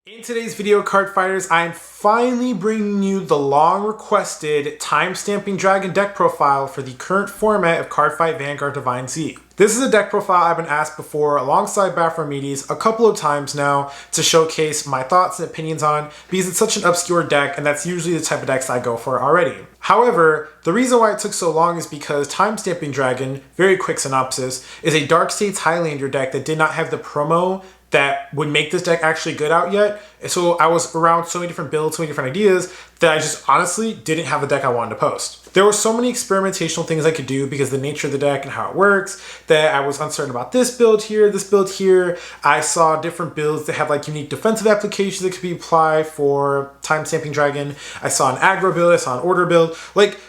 In today's video, card fighters, I'm finally bringing you the long requested time-stamping dragon deck profile for the current format of Cardfight Vanguard Divine Z. This is a deck profile I've been asked before alongside Baphomedes a couple of times now to showcase my thoughts and opinions on because it's such an obscure deck and that's usually the type of decks I go for already. However, the reason why it took so long is because Time-Stamping Dragon, very quick synopsis, is a Dark States Highlander deck that did not have the promo that would make this deck actually good out yet. So I was around so many different builds, so many different ideas that I just honestly didn't have a deck I wanted to post. There were so many experimentational things I could do because of the nature of the deck and how it works that I was uncertain about this build here, this build here. I saw different builds that have like unique defensive applications that could be applied for Time-Stamping Dragon. I saw an aggro build, I saw an order build. Like,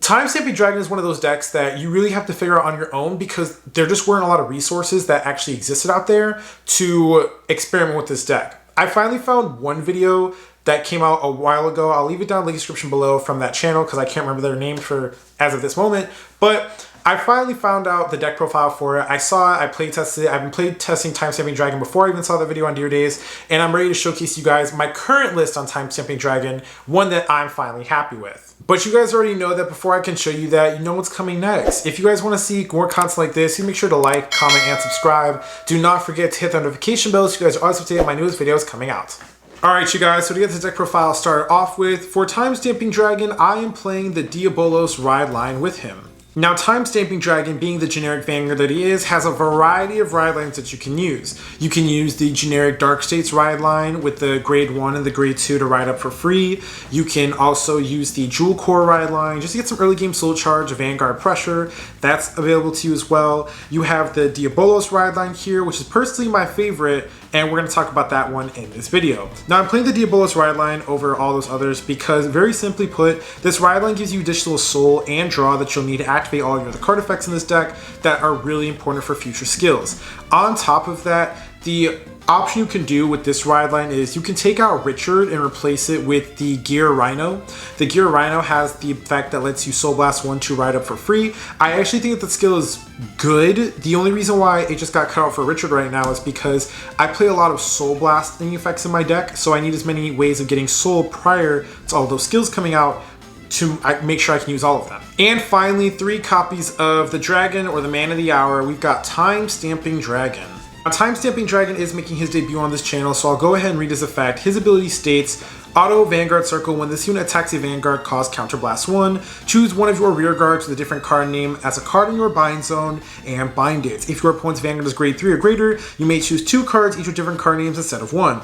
Time-Stamping Dragon is one of those decks that you really have to figure out on your own because there just weren't a lot of resources that actually existed out there to experiment with this deck. I finally found one video that came out a while ago. I'll leave it down in the description below from that channel because I can't remember their name for as of this moment. But I finally found out the deck profile for it. I saw it, I play tested it. I've been play testing Time-Stamping Dragon before I even saw the video on Dear Days, and I'm ready to showcase you guys my current list on Time-Stamping Dragon, one that I'm finally happy with. But you guys already know that before I can show you that, you know what's coming next. If you guys want to see more content like this, you make sure to like, comment, and subscribe. Do not forget to hit the notification bell so you guys are always updated on my newest videos coming out. Alright you guys, so to get the deck profile started off with, for Time-Stamping Dragon, I am playing the Diabolos ride line with him. Now, Time-Stamping Dragon, being the generic Vanguard that he is, has a variety of ride lines that you can use. You can use the generic Dark States ride line with the grade 1 and the grade 2 to ride up for free. You can also use the Jewel Core ride line just to get some early game soul charge, Vanguard pressure. That's available to you as well. You have the Diabolos ride line here, which is personally my favorite, and we're going to talk about that one in this video. Now, I'm playing the Diabolos ride line over all those others because, very simply put, this ride line gives you additional soul and draw that you'll need to activate all your other card effects in this deck that are really important for future skills. On top of that, the option you can do with this ride line is you can take out Richard and replace it with the Gear Rhino. The Gear Rhino has the effect that lets you Soul Blast 1-2 ride up for free. I actually think that the skill is good. The only reason why it just got cut out for Richard right now is because I play a lot of Soul Blasting effects in my deck, so I need as many ways of getting Soul prior to all those skills coming out to make sure I can use all of them. And finally, 3 copies of the Dragon or the Man of the Hour. We've got Time-Stamping Dragon. Now, Time-Stamping Dragon is making his debut on this channel, so I'll go ahead and read his effect. His ability states, Auto Vanguard Circle, when this unit attacks a Vanguard, cause Counterblast 1. Choose one of your rear guards with a different card name as a card in your bind zone and bind it. If your opponent's Vanguard is grade 3 or greater, you may choose 2 cards, each with different card names instead of 1.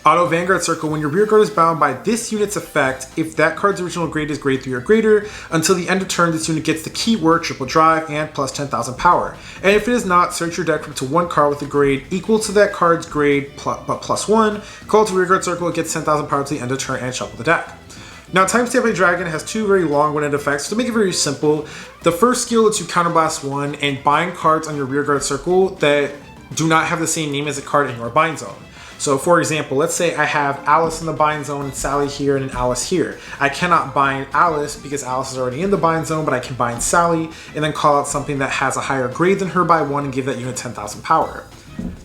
Auto Vanguard Circle, when your rear guard is bound by this unit's effect, if that card's original grade is grade 3 or greater, until the end of turn, this unit gets the keyword Triple Drive and plus 10,000 power. And if it is not, search your deck for up to 1 card with a grade equal to that card's grade but plus 1, call it to rear guard circle, it gets 10,000 power to the end of turn, and shuffle the deck. Now, Time-Stamping Dragon has 2 very long-winded effects. To make it very simple, the first skill lets you Counterblast 1 and bind cards on your rear guard circle that do not have the same name as a card in your bind zone. So for example, let's say I have Alice in the bind zone and Sally here and Alice here. I cannot bind Alice because Alice is already in the bind zone, but I can bind Sally and then call out something that has a higher grade than her by 1 and give that unit 10,000 power.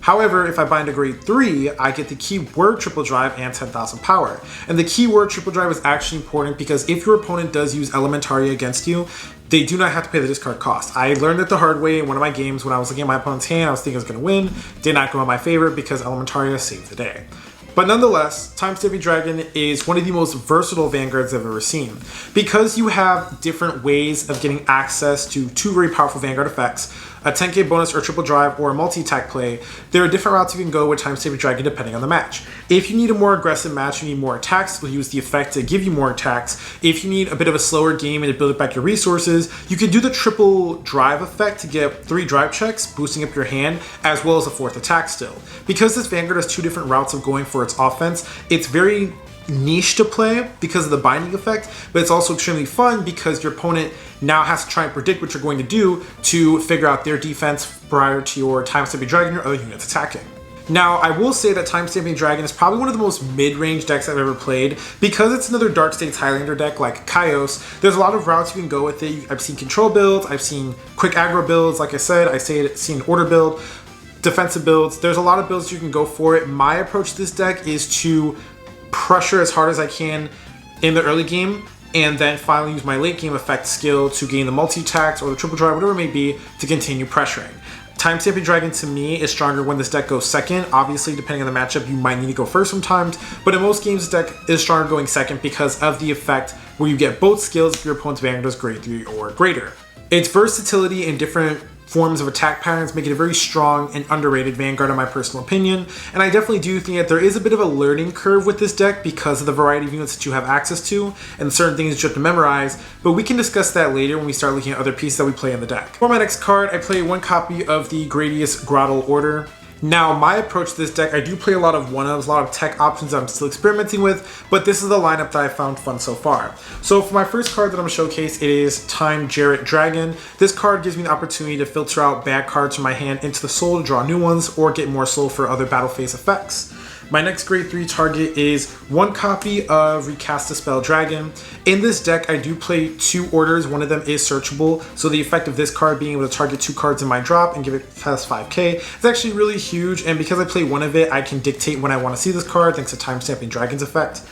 However, if I bind a grade 3, I get the keyword Triple Drive and 10,000 power. And the keyword Triple Drive is actually important because if your opponent does use Elementaria against you, they do not have to pay the discard cost. I learned it the hard way in one of my games when I was looking at my opponent's hand. I was thinking I was going to win. Did not go in my favor because Elementaria saved the day. But nonetheless, Time-Stamping Dragon is one of the most versatile Vanguards I've ever seen. Because you have different ways of getting access to 2 very powerful Vanguard effects, a 10k bonus or triple drive or a multi-attack play, there are different routes you can go with Time-Stamping Dragon depending on the match. If you need a more aggressive match, you need more attacks, we'll use the effect to give you more attacks. If you need a bit of a slower game and to build back your resources, you can do the triple drive effect to get 3 drive checks, boosting up your hand, as well as a 4th attack still. Because this Vanguard has 2 different routes of going for its offense, it's very niche to play because of the binding effect, but it's also extremely fun because your opponent now has to try and predict what you're going to do to figure out their defense prior to your Time-Stamping Dragon or other units attacking. Now, I will say that Time-Stamping Dragon is probably one of the most mid-range decks I've ever played. Because it's another Dark States Highlander deck like Kaios, there's a lot of routes you can go with it. I've seen control builds, I've seen quick aggro builds, like I said, I've seen order build. defensive builds. There's a lot of builds you can go for it. My approach to this deck is to pressure as hard as I can in the early game, and then finally use my late game effect skill to gain the multi-attacks or the triple drive, whatever it may be, to continue pressuring. Time Stamping Dragon to me is stronger when this deck goes second. Obviously, depending on the matchup, you might need to go first sometimes, but in most games, this deck is stronger going second because of the effect where you get both skills if your opponent's Vanguard is grade 3 or greater. Its versatility in different forms of attack patterns make it a very strong and underrated Vanguard in my personal opinion, and I definitely do think that there is a bit of a learning curve with this deck because of the variety of units that you have access to and certain things that you have to memorize, but we can discuss that later when we start looking at other pieces that we play in the deck. For my next card, I play one copy of the Gradius Grottle Order. Now, my approach to this deck, I do play a lot of 1-ofs, a lot of tech options I'm still experimenting with, but this is the lineup that I found fun so far. So for my first card that I'm going to showcase, it is Time Jarrett Dragon. This card gives me the opportunity to filter out bad cards from my hand into the soul to draw new ones or get more soul for other battle phase effects. My next grade 3 target is one copy of Recast a Spell Dragon. In this deck, I do play 2 orders. One of them is searchable, so the effect of this card being able to target 2 cards in my drop and give it plus 5k is actually really huge, and because I play one of it, I can dictate when I want to see this card thanks to Time Stamping Dragon's effect.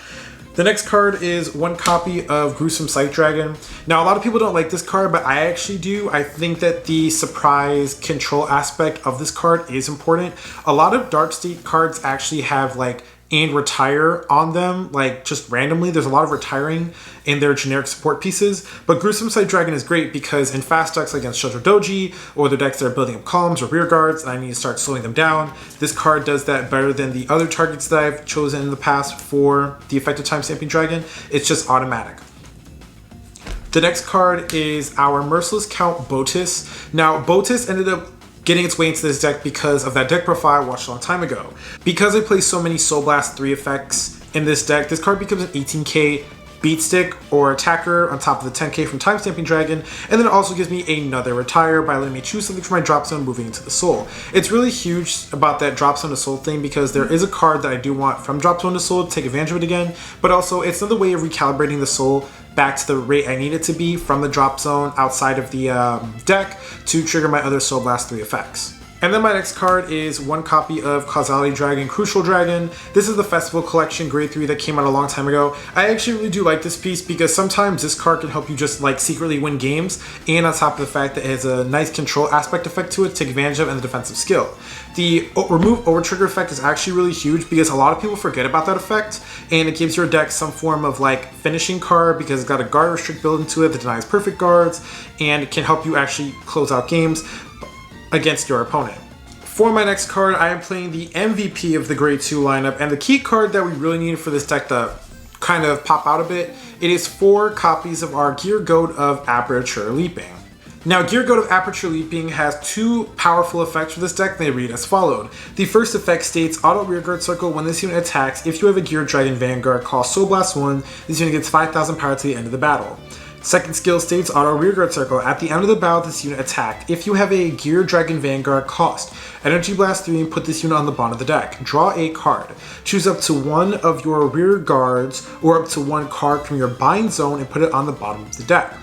The next card is one copy of Gruesome Sight Dragon. Now, a lot of people don't like this card, but I actually do. I think that the surprise control aspect of this card is important. A lot of Dark State cards actually have like and retire on them, like just randomly. There's a lot of retiring in their generic support pieces, but Gruesome Sight Dragon is great because in fast decks against Shojo Doji or the decks that are building up columns or rear guards and I need to start slowing them down, this card does that better than the other targets that I've chosen in the past for the effective Time Stamping Dragon. It's just automatic. The next card is our Merciless Count Botus. Now, Botus ended up getting its way into this deck because of that deck profile I watched a long time ago. Because I play so many Soul Blast 3 effects in this deck, this card becomes an 18k beat stick or attacker on top of the 10k from Time Stamping Dragon, and then it also gives me another retire by letting me choose something from my drop zone moving into the soul. It's really huge about that drop zone to soul thing because there is a card that I do want from drop zone to soul to take advantage of it again, but also it's another way of recalibrating the soul back to the rate I need it to be from the drop zone outside of the deck to trigger my other Soul Blast 3 effects. And then my next card is one copy of Causality Dragon, Crucial Dragon. This is the Festival Collection Grade 3 that came out a long time ago. I actually really do like this piece because sometimes this card can help you just like secretly win games, and on top of the fact that it has a nice control aspect effect to it to take advantage of and the defensive skill. The remove over trigger effect is actually really huge because a lot of people forget about that effect, and it gives your deck some form of like finishing card because it's got a guard restrict built into it that denies perfect guards and it can help you actually close out games against your opponent. For my next card, I am playing the MVP of the Grade 2 lineup, and the key card that we really need for this deck to kind of pop out a bit, it is 4 copies of our Gear Goat of Aperture Leaping. Now, Gear Goat of Aperture Leaping has 2 powerful effects for this deck, and they read as followed. The first effect states, auto rearguard circle when this unit attacks. If you have a Gear Dragon Vanguard, call Soul Blast 1, this unit gets 5,000 power to the end of the battle. Second skill states auto rearguard circle. At the end of the battle, this unit attacked. If you have a Gear Dragon Vanguard, cost Energy Blast 3 and put this unit on the bottom of the deck. Draw a card. Choose up to one of your rear guards or up to one card from your bind zone and put it on the bottom of the deck.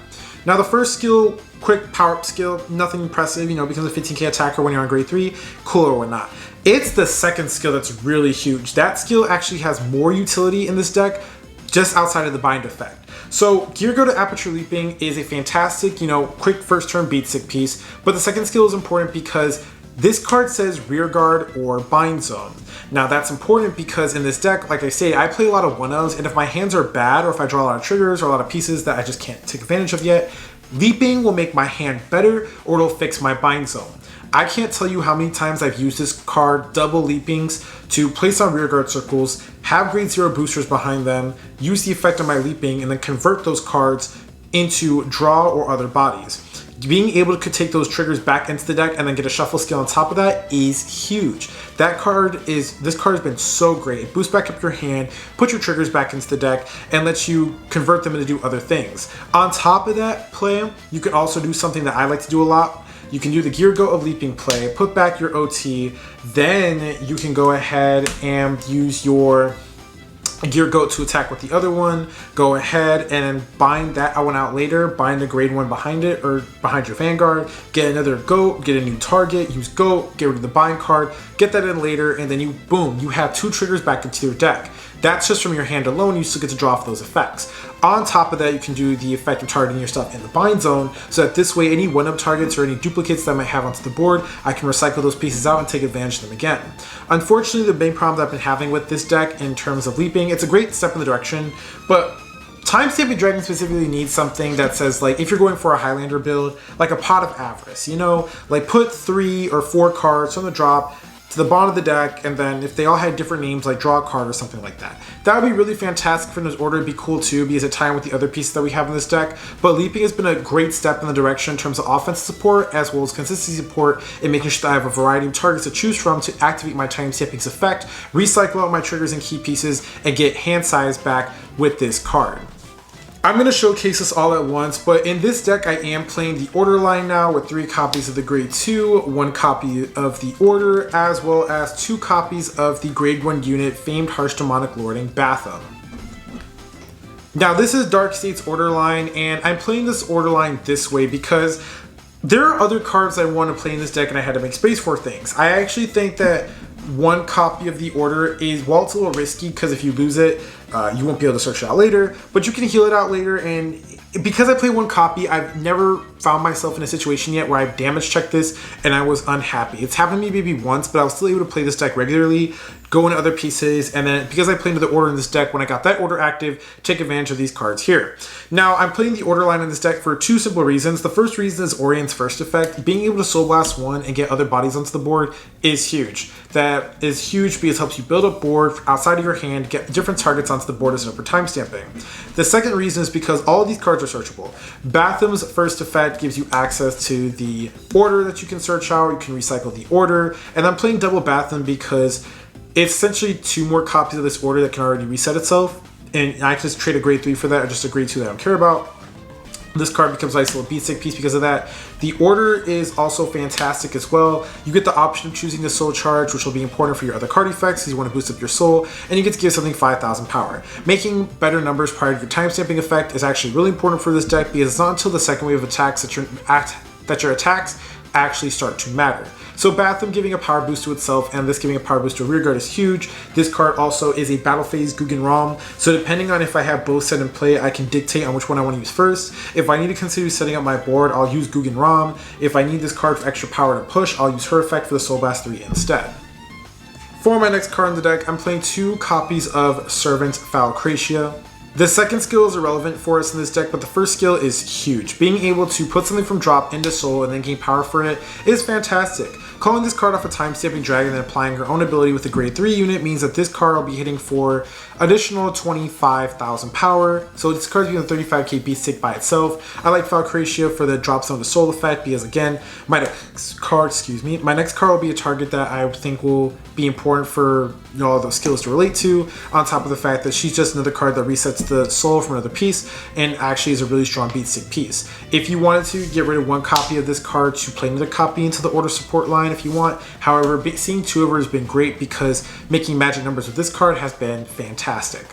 Now the first skill, quick power up skill, nothing impressive, becomes a 15k attacker when you're on grade 3, cool or whatnot. It's the second skill that's really huge. That skill actually has more utility in this deck just outside of the bind effect. So Gear Goat of Aperture Leaping is a fantastic, quick first turn beat stick piece, but the second skill is important because this card says rear guard or bind zone. Now that's important because in this deck, like I say, I play a lot of 1-ofs, and if my hands are bad or if I draw a lot of triggers or a lot of pieces that I just can't take advantage of yet, Leaping will make my hand better or it'll fix my bind zone. I can't tell you how many times I've used this card, double Leapings, to place on rearguard circles, have grade 0 boosters behind them, use the effect of my Leaping, and then convert those cards into draw or other bodies. Being able to take those triggers back into the deck and then get a shuffle skill on top of that is huge. This card has been so great. It boosts back up your hand, put your triggers back into the deck, and lets you convert them into do other things. On top of that play, you can also do something that I like to do a lot. You can do the Gear Goat of Leaping play, put back your OT, then you can go ahead and use your Gear Goat to attack with the other one, go ahead and bind that one out later, bind the grade 1 behind it or behind your Vanguard, get another Goat, get a new target, use Goat, get rid of the bind card, get that in later, and then you, boom, you have 2 triggers back into your deck. That's just from your hand alone, you still get to draw off those effects. On top of that, you can do the effect of targeting your stuff in the bind zone, so that this way any one-up targets or any duplicates that I might have onto the board, I can recycle those pieces out and take advantage of them again. Unfortunately, the main problem that I've been having with this deck in terms of leaping, it's a great step in the direction, but Time Stamping Dragon specifically needs something that says, like, if you're going for a Highlander build, like a Pot of Avarice, you know? Like, put 3 or 4 cards from the drop to the bottom of the deck, and then if they all had different names, like draw a card or something like that. That would be really fantastic for this order. It'd be cool too, because it ties with the other pieces that we have in this deck. But leaping has been a great step in the direction in terms of offensive support, as well as consistency support, and making sure that I have a variety of targets to choose from to activate my Time Stamping's effect, recycle out my triggers and key pieces, and get hand size back with this card. I'm going to showcase this all at once, but in this deck I am playing the Order line now with 3 copies of the Grade 2, 1 copy of the Order, as well as 2 copies of the Grade 1 unit Famed Harsh Demonic Lording Batham. Now this is Dark State's Order line, and I'm playing this Order line this way because there are other cards I want to play in this deck and I had to make space for things. I actually think that 1 copy of the Order is, while it's a little risky because if you lose it, you won't be able to search it out later, but you can heal it out later. And because I play 1 copy, I've never found myself in a situation yet where I've damage checked this and I was unhappy. It's happened to me maybe once, but I was still able to play this deck regularly, go into other pieces, and then because I play into the Order in this deck, when I got that Order active, take advantage of these cards here. Now, I'm playing the Order line in this deck for 2 simple reasons. The first reason is Orient's first effect. Being able to Soul Blast 1 and get other bodies onto the board is huge. That is huge because it helps you build up board outside of your hand, get different targets onto the board as an upper time stamping. The second reason is because all of these cards are searchable. Batham's first effect gives you access to the Order that you can search out, you can recycle the Order, and I'm playing double Batham because it's essentially 2 more copies of this Order that can already reset itself, and I can just trade a Grade 3 for that, or just a Grade 2 that I don't care about. This card becomes a nice little beatstick piece because of that. The Order is also fantastic as well. You get the option of choosing the Soul Charge, which will be important for your other card effects because you want to boost up your soul, and you get to give something 5,000 power. Making better numbers prior to your time stamping effect is actually really important for this deck because it's not until the second wave of attacks that your attacks actually start to matter. So Batham giving a power boost to itself and this giving a power boost to a rearguard is huge. This card also is a battle phase Gugan ROM, so depending on if I have both set in play, I can dictate on which one I want to use first. If I need to consider setting up my board, I'll use Gugan ROM. If I need this card for extra power to push, I'll use her effect for the Soul Blast 3 instead. For my next card in the deck, I'm playing 2 copies of Servant Falcia. The second skill is irrelevant for us in this deck, but the first skill is huge. Being able to put something from drop into soul and then gain power for it is fantastic. Calling this card off a Time Stamping Dragon and applying her own ability with a Grade 3 unit means that this card will be hitting for additional 25,000 power. So this card's being a 35k beatstick by itself. I like Falcia for the drop zone to soul effect because again, my next card will be a target that I think will be important for all those skills to relate to, on top of the fact that she's just another card that resets the soul from another piece and actually is a really strong beatstick piece. If you wanted to get rid of 1 copy of this card to play another copy into the Order support line if you want. However, seeing 2 of her has been great because making magic numbers with this card has been fantastic.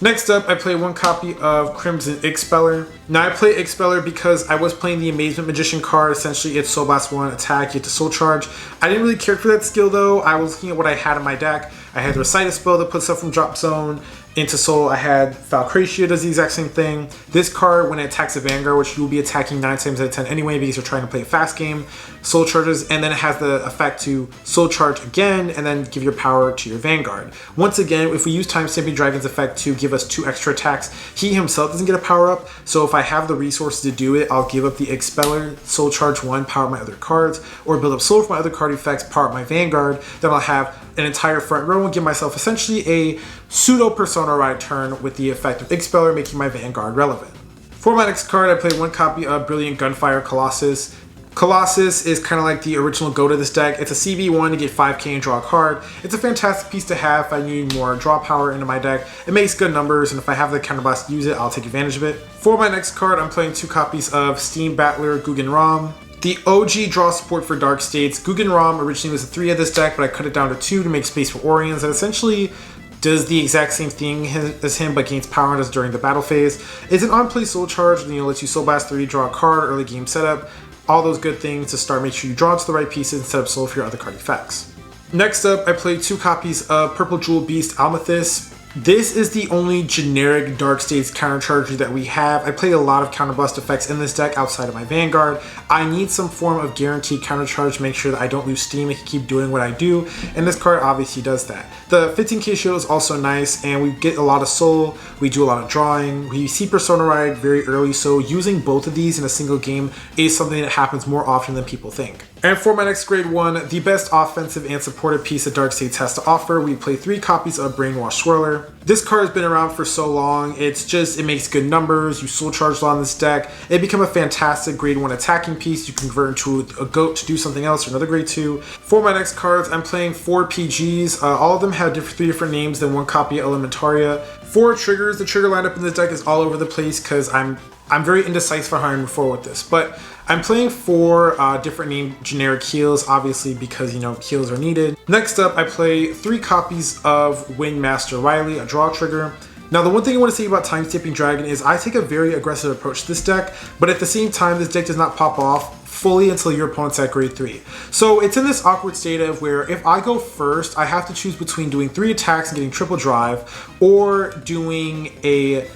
Next up, I play 1 copy of Crimson Expeller. Now I play Expeller because I was playing the Amazement Magician card. Essentially, it's Soul Blast 1, attack, you get to Soul Charge. I didn't really care for that skill though. I was looking at what I had in my deck. I had the Recite a spell that puts stuff from drop zone into soul. I had Falcia does the exact same thing. This card, when it attacks a Vanguard, which you will be attacking 9 times out of 10 anyway because you're trying to play a fast game, Soul Charges, and then it has the effect to Soul Charge again and then give your power to your Vanguard. Once again, if we use Time Stamping Dragon's effect to give us 2 extra attacks, he himself doesn't get a power up, so if I have the resources to do it, I'll give up the Expeller, Soul Charge 1, power up my other cards, or build up soul for my other card effects, power up my Vanguard, then I'll have an entire front row and give myself essentially a pseudo Persona right turn with the effect of Expeller making my Vanguard relevant. For my next card, I play 1 copy of Brilliant Gunfire Colossus. Colossus is kind of like the original go to this deck. It's a CB1 to get 5k and draw a card. It's a fantastic piece to have if I need more draw power into my deck. It makes good numbers, and if I have the counterblast to use it, I'll take advantage of it. For my next card, I'm playing 2 copies of Steam Battler Gugan ROM. The OG draw support for Dark States. Gugan ROM originally was a 3 of this deck, but I cut it down to 2 to make space for Orions, and essentially does the exact same thing as him, but gains power on us during the battle phase. It's an on-play soul charge, and lets you soul blast 3, draw a card, early game setup, all those good things to start. Make sure you draw into the right pieces and set up soul for your other card effects. Next up, I played 2 copies of Purple Jewel Beast Amethyst. This is the only generic Dark States countercharger that we have. I played a lot of counterblast effects in this deck outside of my Vanguard. I need some form of guaranteed countercharge to make sure that I don't lose steam and can keep doing what I do, and this card obviously does that. The 15k shield is also nice, and we get a lot of soul, we do a lot of drawing, we see Persona Ride very early, so using both of these in a single game is something that happens more often than people think. And for my next grade 1, the best offensive and supportive piece that Dark States has to offer, we play 3 copies of Brainwash Swirler. This card has been around for so long, it makes good numbers, you soul charge a lot in this deck, it become a fantastic grade 1 attacking piece, you can convert into a goat to do something else or another grade 2. For my next cards, I'm playing 4 PGs, all of them have 3 different names than 1 copy of Elementaria. 4 triggers, the trigger lineup in this deck is all over the place because I'm very indecisive for how I move forward with this, but I'm playing 4 different named generic heals, obviously because, heals are needed. Next up, I play 3 copies of Wingmaster Riley, a draw trigger. Now, the one thing I want to say about Time Stamping Dragon is I take a very aggressive approach to this deck, but at the same time, this deck does not pop off fully until your opponent's at grade 3. So it's in this awkward state of where if I go first, I have to choose between doing 3 attacks and getting triple drive, or doing a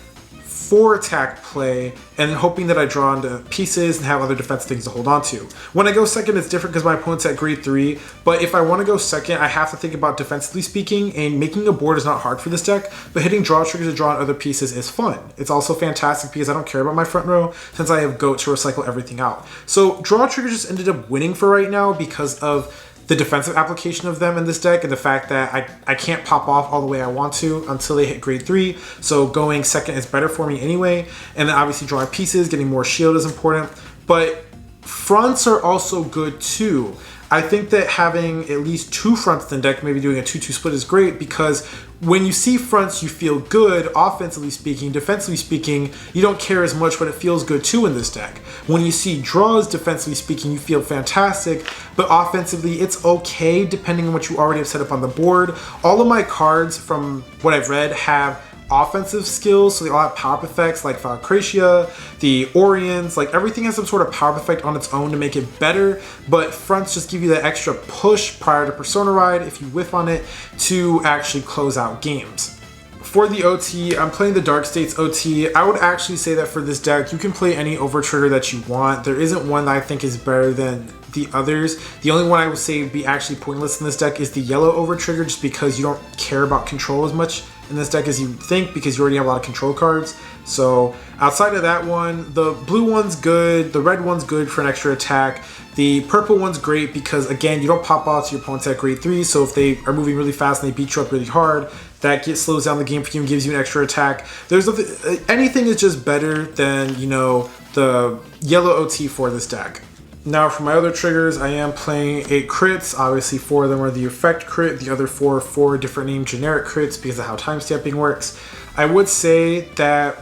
4 attack play and hoping that I draw into pieces and have other defense things to hold on to. When I go second, it's different because my opponent's at grade 3, but if I want to go second, I have to think about defensively speaking, and making a board is not hard for this deck, but hitting draw triggers to draw on other pieces is fun. It's also fantastic because I don't care about my front row since I have goat to recycle everything out. So draw triggers just ended up winning for right now because of the defensive application of them in this deck and the fact that I can't pop off all the way I want to until they hit grade 3, so going second is better for me anyway, and then obviously drawing pieces, getting more shield is important, but fronts are also good too. I think that having at least 2 fronts in the deck, maybe doing a 2-2 split is great because when you see fronts, you feel good, offensively speaking. Defensively speaking, you don't care as much, but it feels good too in this deck. When you see draws, defensively speaking, you feel fantastic, but offensively, it's okay depending on what you already have set up on the board. All of my cards, from what I've read, have offensive skills, so they all have power up effects like Falcia, the Orions, like everything has some sort of power up effect on its own to make it better, but fronts just give you that extra push prior to Persona Ride if you whiff on it to actually close out games. For the OT, I'm playing the Dark States OT. I would actually say that for this deck, you can play any over trigger that you want. There isn't one that I think is better than the others. The only one I would say would be actually pointless in this deck is the yellow over trigger, just because you don't care about control as much in this deck as you think because you already have a lot of control cards. So outside of that one, the blue one's good, the red one's good for an extra attack. The purple one's great because, again, you don't pop out to your opponent's at grade 3, so if they are moving really fast and they beat you up really hard, that slows down the game for you and gives you an extra attack. There's nothing, anything is just better than, the yellow OT for this deck. Now for my other triggers, I am playing 8 crits. Obviously 4 of them are the effect crit, the other 4 are 4 different named generic crits because of how time stamping works. I would say that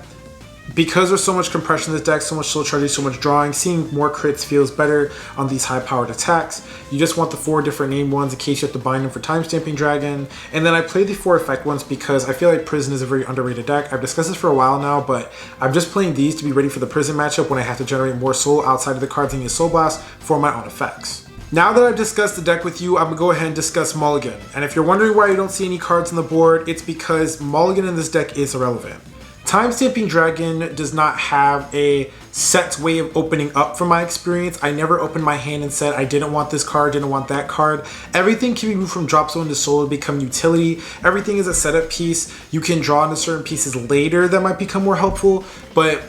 because there's so much compression in this deck, so much soul charging, so much drawing, seeing more crits feels better on these high-powered attacks. You just want the 4 different named ones in case you have to bind them for Time Stamping Dragon. And then I play the 4 effect ones because I feel like Prison is a very underrated deck. I've discussed this for a while now, but I'm just playing these to be ready for the Prison matchup when I have to generate more soul outside of the cards and use Soul Blast for my own effects. Now that I've discussed the deck with you, I'm going to go ahead and discuss Mulligan. And if you're wondering why you don't see any cards on the board, it's because Mulligan in this deck is irrelevant. Time Stamping Dragon does not have a set way of opening up from my experience. I never opened my hand and said I didn't want this card, didn't want that card. Everything can be moved from drop zone to soul to become utility. Everything is a setup piece. You can draw into certain pieces later that might become more helpful, but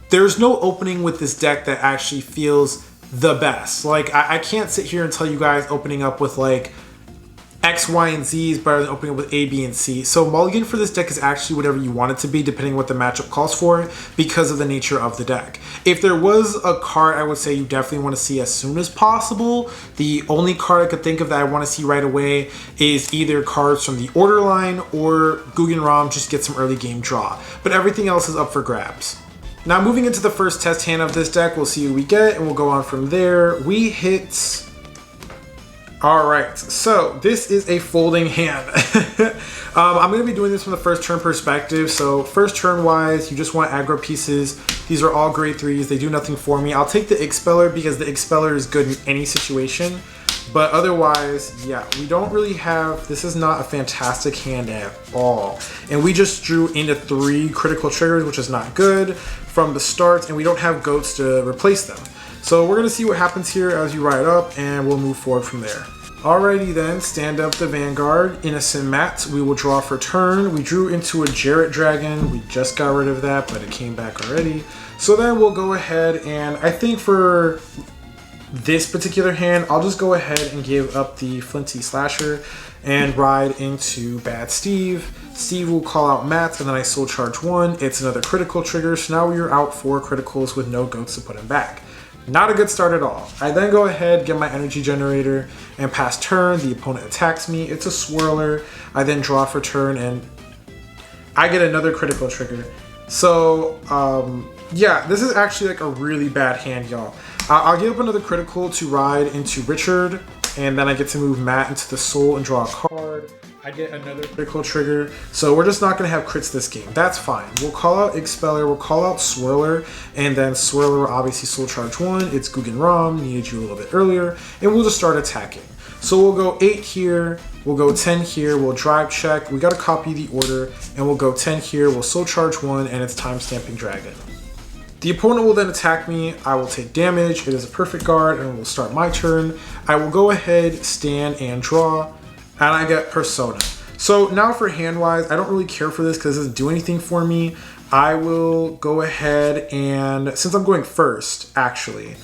there's no opening with this deck that actually feels the best. Like, I can't sit here and tell you guys opening up with like X, Y, and Z is better than opening up with A, B, and C. So Mulligan for this deck is actually whatever you want it to be, depending on what the matchup calls for, because of the nature of the deck. If there was a card I would say you definitely want to see as soon as possible, the only card I could think of that I want to see right away is either cards from the Order line or Gugan ROM, just get some early game draw. But everything else is up for grabs. Now moving into the first test hand of this deck, we'll see who we get, and we'll go on from there. We hit All right, so this is a folding hand. I'm going to be doing this from the first turn perspective. So first turn wise, you just want aggro pieces. These are all grade 3s. They do nothing for me. I'll take the Expeller because the Expeller is good in any situation. But otherwise, yeah, we don't really have, this is not a fantastic hand at all. And we just drew into 3 critical triggers, which is not good from the start. And we don't have goats to replace them. So we're going to see what happens here as you ride up, and we'll move forward from there. Alrighty then, stand up the Vanguard. Innocent Mat, we will draw for turn. We drew into a Jarrett Dragon. We just got rid of that, but it came back already. So then we'll go ahead and I think for this particular hand, I'll just go ahead and give up the Flinty Slasher and ride into Bad Steve. Steve will call out Matt, and then I Soul Charge 1. It's another critical trigger, so now we're out 4 criticals with no goats to put him back. Not a good start at all. I then go ahead, get my energy generator, and pass turn. The opponent attacks me. It's a Swirler. I then draw for turn, and I get another critical trigger. So, yeah, this is actually like a really bad hand, y'all. I'll give up another critical to ride into Richard, and then I get to move Matt into the Soul and draw a card. I get another critical trigger, so we're just not going to have crits this game. That's fine. We'll call out Expeller, we'll call out Swirler, and then Swirler will obviously Soul Charge 1. It's Gugan ROM, needed you a little bit earlier, and we'll just start attacking. So we'll go 8 here, we'll go 10 here, we'll drive check, we got to copy the order, and we'll go 10 here, we'll Soul Charge 1, and it's Time Stamping Dragon. The opponent will then attack me, I will take damage, it is a perfect guard, and we'll start my turn. I will go ahead, stand, and draw, and I get Persona. So now for hand-wise, I don't really care for this because it doesn't do anything for me. I will go ahead and, since I'm going first, actually,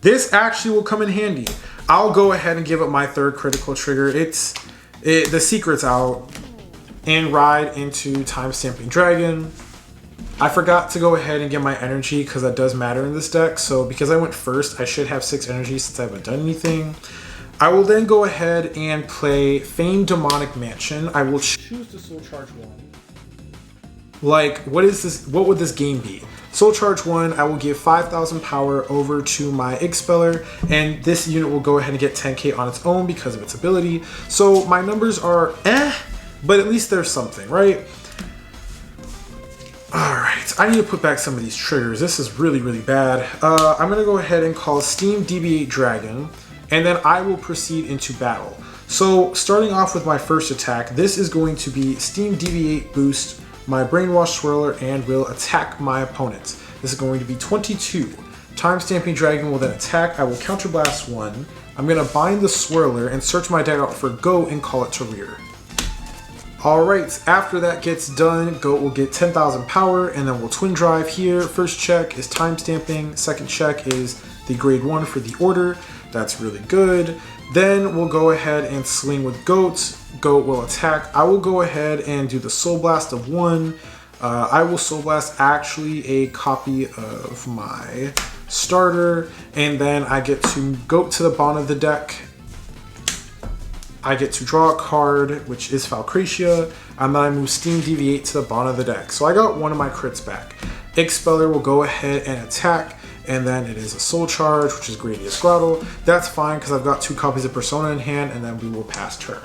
this actually will come in handy. I'll go ahead and give up my 3rd critical trigger. The secret's out, and ride into Time Stamping Dragon. I forgot to go ahead and get my energy because that does matter in this deck. So because I went first, I should have 6 energy since I haven't done anything. I will then go ahead and play Famed Demonic Mansion. I will choose to Soul Charge 1. Like, what is this? What would this game be? Soul Charge 1, I will give 5,000 power over to my Expeller, and this unit will go ahead and get 10k on its own because of its ability. So my numbers are but at least there's something, right? Alright, I need to put back some of these triggers. This is really, really bad. I'm going to go ahead and call Steam Deviate Dragon, and then I will proceed into battle. So starting off with my first attack, this is going to be Steam Deviate Boost my Brainwash Swirler and will attack my opponent. This is going to be 22. Time Stamping Dragon will then attack. I will Counterblast 1. I'm going to bind the Swirler and search my deck out for Goat and call it to rear. Alright, after that gets done, Goat will get 10,000 power, and then we'll Twin Drive here. First check is Time Stamping, second check is the grade 1 for the order. That's really good. Then we'll go ahead and swing with Goat. Goat will attack. I will go ahead and do the Soul Blast of 1. I will Soul Blast actually a copy of my starter, and then I get to go to the bottom of the deck. I get to draw a card, which is Falcia, and then I move Steam Deviate to the bottom of the deck. So I got one of my crits back. Expeller will go ahead and attack, and then it is a Soul Charge, which is Gradius Grottle. That's fine, because I've got 2 copies of Persona in hand, and then we will pass turn.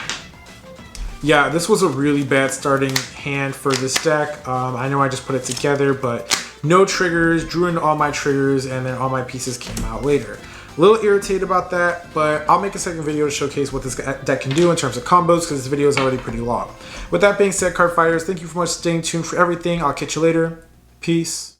Yeah, this was a really bad starting hand for this deck. I know I just put it together, but no triggers, drew in all my triggers, and then all my pieces came out later. A little irritated about that, but I'll make a second video to showcase what this deck can do in terms of combos because this video is already pretty long. With that being said, card fighters, thank you for much staying tuned for everything. I'll catch you later. Peace.